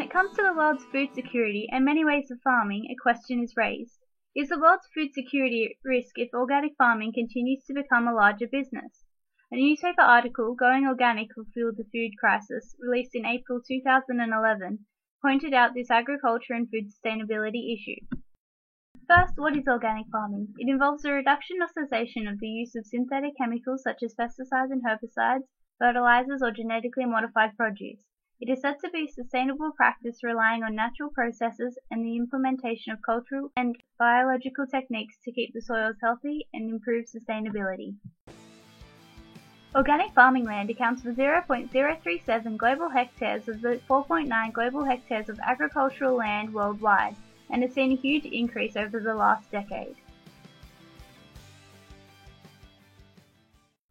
When it comes to the world's food security and many ways of farming, a question is raised. Is the world's food security at risk if organic farming continues to become a larger business? A newspaper article, Going Organic Will Fuel the Food Crisis, released in April 2011, pointed out this agriculture and food sustainability issue. First, what is organic farming? It involves the reduction or cessation of the use of synthetic chemicals such as pesticides and herbicides, fertilizers, or genetically modified produce. It is said to be a sustainable practice relying on natural processes and the implementation of cultural and biological techniques to keep the soils healthy and improve sustainability. Organic farming land accounts for 0.037 global hectares of the 4.9 global hectares of agricultural land worldwide, and has seen a huge increase over the last decade.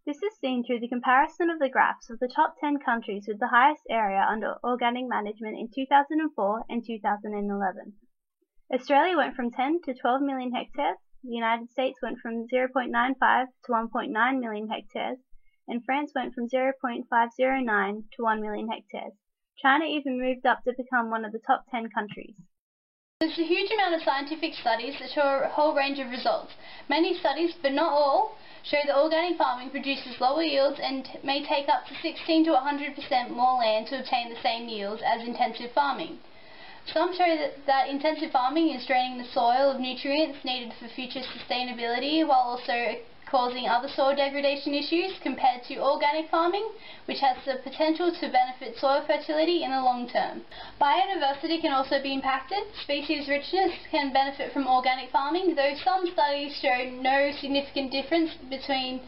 This is seen through the comparison of the graphs of the top 10 countries with the highest area under organic management in 2004 and 2011. Australia went from 10 to 12 million hectares, the United States went from 0.95 to 1.9 million hectares, and France went from 0.509 to 1 million hectares. China even moved up to become one of the top 10 countries. There's a huge amount of scientific studies that show a whole range of results. Many studies, but not all, show that organic farming produces lower yields and may take up to 16 to 100% more land to obtain the same yields as intensive farming. Some show that intensive farming is draining the soil of nutrients needed for future sustainability, while also causing other soil degradation issues compared to organic farming, which has the potential to benefit soil fertility in the long term. Biodiversity can also be impacted. Species richness can benefit from organic farming, though some studies show no significant difference between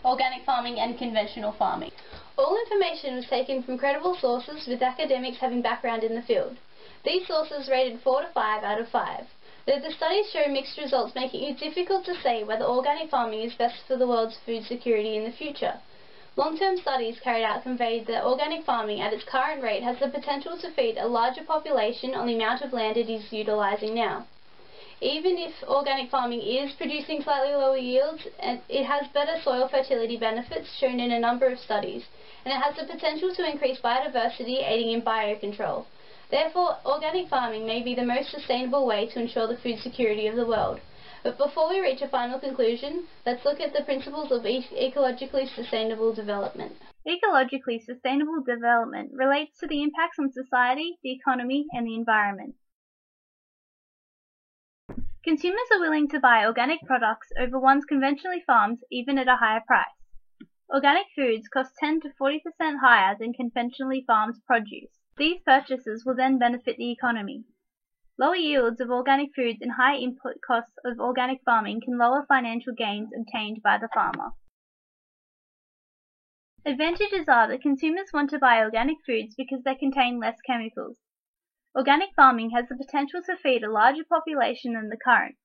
organic farming and conventional farming. All information was taken from credible sources with academics having background in the field. These sources rated 4 to 5 out of 5. Though the studies show mixed results, making it difficult to say whether organic farming is best for the world's food security in the future. Long-term studies carried out conveyed that organic farming at its current rate has the potential to feed a larger population on the amount of land it is utilizing now. Even if organic farming is producing slightly lower yields, it has better soil fertility benefits shown in a number of studies, and it has the potential to increase biodiversity, aiding in biocontrol. Therefore, organic farming may be the most sustainable way to ensure the food security of the world. But before we reach a final conclusion, let's look at the principles of ecologically sustainable development. Ecologically sustainable development relates to the impacts on society, the economy, and the environment. Consumers are willing to buy organic products over ones conventionally farmed, even at a higher price. Organic foods cost 10 to 40% higher than conventionally farmed produce. These purchases will then benefit the economy. Lower yields of organic foods and high input costs of organic farming can lower financial gains obtained by the farmer. Advantages are that consumers want to buy organic foods because they contain less chemicals. Organic farming has the potential to feed a larger population than the current.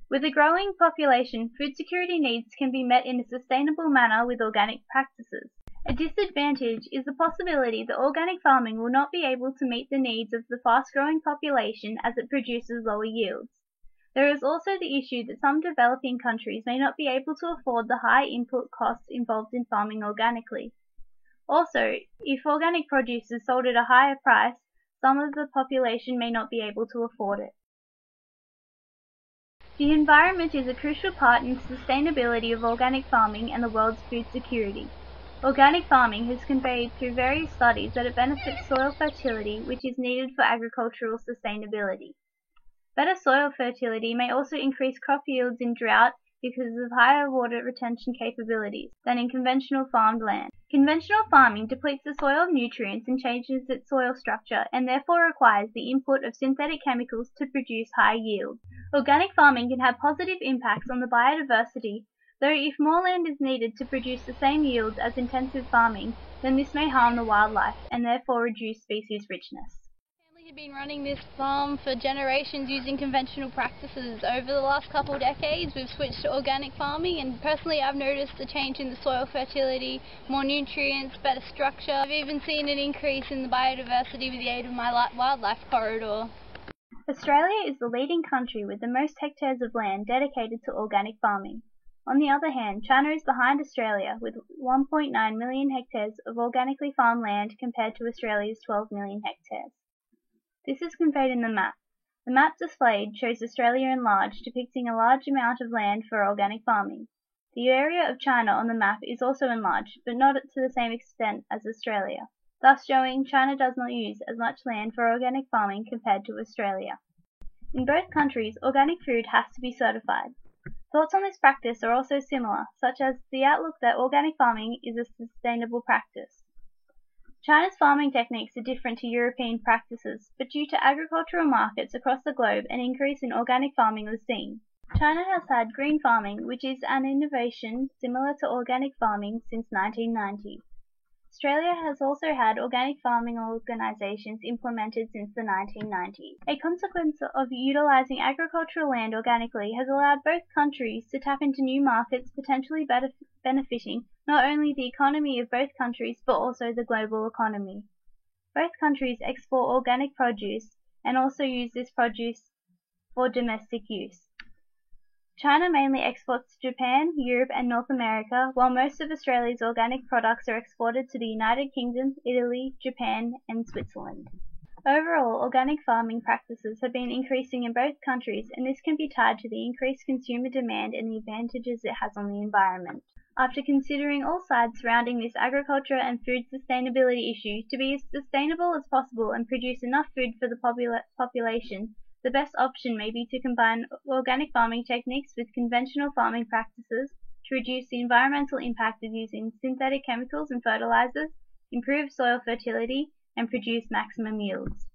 With a growing population, food security needs can be met in a sustainable manner with organic practices. A disadvantage is the possibility that organic farming will not be able to meet the needs of the fast-growing population as it produces lower yields. There is also the issue that some developing countries may not be able to afford the high input costs involved in farming organically. Also, if organic produce is sold at a higher price, some of the population may not be able to afford it. The environment is a crucial part in the sustainability of organic farming and the world's food security. Organic farming has conveyed through various studies that it benefits soil fertility, which is needed for agricultural sustainability. Better soil fertility may also increase crop yields in drought because of higher water retention capabilities than in conventional farmed land. Conventional farming depletes the soil of nutrients and changes its soil structure, and therefore requires the input of synthetic chemicals to produce high yields. Organic farming can have positive impacts on the biodiversity, though if more land is needed to produce the same yields as intensive farming, then this may harm the wildlife and therefore reduce species richness. My family had been running this farm for generations using conventional practices. Over the last couple of decades, we've switched to organic farming, and personally I've noticed a change in the soil fertility, more nutrients, better structure. I've even seen an increase in the biodiversity with the aid of my wildlife corridor. Australia is the leading country with the most hectares of land dedicated to organic farming. On the other hand, China is behind Australia with 1.9 million hectares of organically farmed land compared to Australia's 12 million hectares. This is conveyed in the map. The map displayed shows Australia enlarged, depicting a large amount of land for organic farming. The area of China on the map is also enlarged, but not to the same extent as Australia, thus showing China does not use as much land for organic farming compared to Australia. In both countries, organic food has to be certified. Thoughts on this practice are also similar, such as the outlook that organic farming is a sustainable practice. China's farming techniques are different to European practices, but due to agricultural markets across the globe, an increase in organic farming was seen. China has had green farming, which is an innovation similar to organic farming, since 1990. Australia has also had organic farming organizations implemented since the 1990s. A consequence of utilizing agricultural land organically has allowed both countries to tap into new markets, potentially benefiting not only the economy of both countries but also the global economy. Both countries export organic produce and also use this produce for domestic use. China mainly exports to Japan, Europe, and North America, while most of Australia's organic products are exported to the United Kingdom, Italy, Japan, and Switzerland. Overall, organic farming practices have been increasing in both countries, and this can be tied to the increased consumer demand and the advantages it has on the environment. After considering all sides surrounding this agriculture and food sustainability issue, to be as sustainable as possible and produce enough food for the population, the best option may be to combine organic farming techniques with conventional farming practices to reduce the environmental impact of using synthetic chemicals and fertilizers, improve soil fertility, and produce maximum yields.